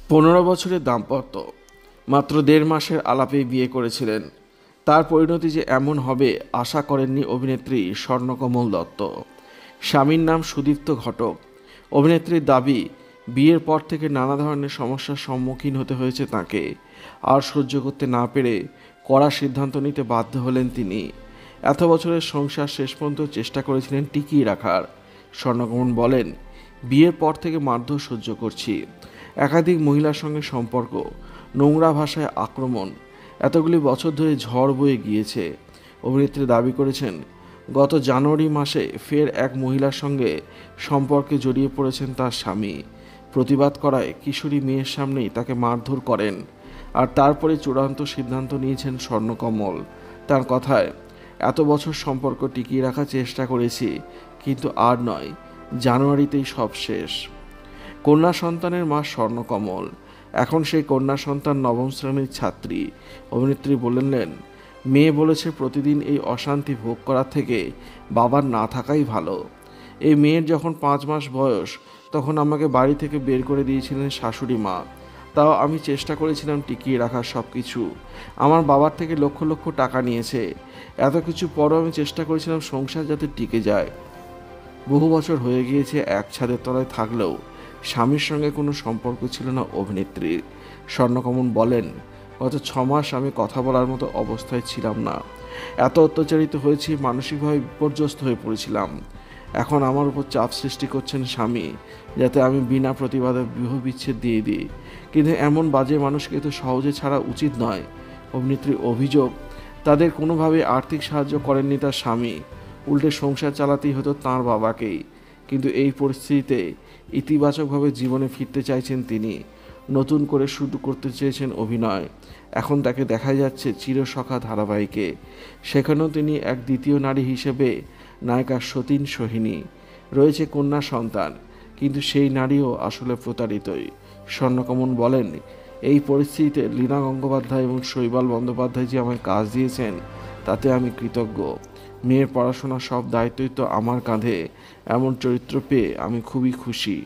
15 বছরের দাম্পত্য, মাত্র 1.5 মাসের আলাপেই বিয়ে করেছিলেন। তার পরিণতি যে এমন হবে আশা করেননি অভিনেত্রী স্বর্ণকমল দত্ত। স্বামীর নাম সুদীপ্ত ঘটক। অভিনেত্রীর দাবি, বিয়ের পর থেকে নানা ধরনের সমস্যার সম্মুখীন হতে হয়েছে তাঁকে। আর সহ্য করতে না পেরে কড়া সিদ্ধান্ত নিতে বাধ্য হলেন তিনি। এত বছরের সংসার শেষ পর্যন্ত চেষ্টা করেছিলেন টিকিয়ে রাখার। স্বর্ণকমল বলেন, বিয়ের পর থেকে মারধর সহ্য করছি, একাধিক মহিলার সঙ্গে সম্পর্ক, নোংরা ভাষায় আক্রমণ, এতগুলি বছর ধরে ঝড় বয়ে গিয়েছে। অভিনেত্রী দাবি করেছেন, গত জানুয়ারি মাসে ফের এক মহিলার সঙ্গে সম্পর্কে জড়িয়ে পড়েছেন তার স্বামী। প্রতিবাদ করায় কিশোরী মেয়ের সামনেই তাকে মারধর করেন। আর তারপরে চূড়ান্ত সিদ্ধান্ত নিয়েছেন স্বর্ণকমল। তার কথায়, এত বছর সম্পর্ক টিকিয়ে রাখার চেষ্টা করেছি, কিন্তু আর নয়, জানুয়ারিতেই সব শেষ। কন্যা সন্তানের মা স্বর্ণকমল। এখন সেই কন্যা সন্তান 9ম শ্রেণীর ছাত্রী। অভিনেত্রী বললেন, মেয়ে বলেছে প্রতিদিন এই অশান্তি ভোগ করার থেকে বাবার না থাকাই ভালো। এই মেয়ের যখন 5 মাস বয়স, তখন আমাকে বাড়ি থেকে বের করে দিয়েছিলেন শাশুড়ি মা। তাও আমি চেষ্টা করেছিলাম টিকিয়ে রাখার সব কিছু। আমার বাবার থেকে লক্ষ লক্ষ টাকা নিয়েছে। এত কিছু পরও আমি চেষ্টা করেছিলাম সংসার যাতে টিকে যায়। বহু বছর হয়ে গিয়েছে এক ছাদের তলায় থাকলেও স্বামীর সঙ্গে কোনো সম্পর্ক ছিল না অভিনেত্রীর। স্বর্ণকমল বলেন, গত 6 মাস আমি কথা বলার মতো অবস্থায় ছিলাম না। এত অত্যাচারিত হয়েছি, মানসিকভাবে বিপর্যস্ত হয়ে পড়েছিলাম। এখন আমার উপর চাপ সৃষ্টি করছেন স্বামী, যাতে আমি বিনা প্রতিবাদে বিবাহ বিচ্ছেদ দিয়ে দিই। কিন্তু এমন বাজে মানুষকে তো সহজে ছাড়া উচিত নয়। অভিনেত্রীর অভিযোগ, তাদের কোনোভাবে আর্থিক সাহায্য করেননি তার স্বামী, উল্টে সংসার চালাতেই হতো তাঁর বাবাকেই। কিন্তু এই পরিস্থিতিতে ইতিবাচকভাবে জীবনে ফিরতে চাইছেন তিনি। নতুন করে শুরু করতে চেয়েছেন অভিনয়। এখন তাকে দেখা যাচ্ছে চিরসখা ধারাবাহিকে। সেখানেও তিনি এক দ্বিতীয় নারী হিসেবে নায়িকা সতীন সোহিনী। রয়েছে কন্যা সন্তান, কিন্তু সেই নারীও আসলে প্রতারিতই। স্বর্ণকমল বলেন, এই পরিস্থিতিতে লীনা গঙ্গোপাধ্যায় এবং শৈবাল বন্দ্যোপাধ্যায় যে আমায় কাজ দিয়েছেন, তাতে আমি কৃতজ্ঞ। মেয়ের পড়াশোনার সব দায়িত্বই তো আমার কাঁধে। এমন চরিত্র পেয়ে আমি খুবই খুশি।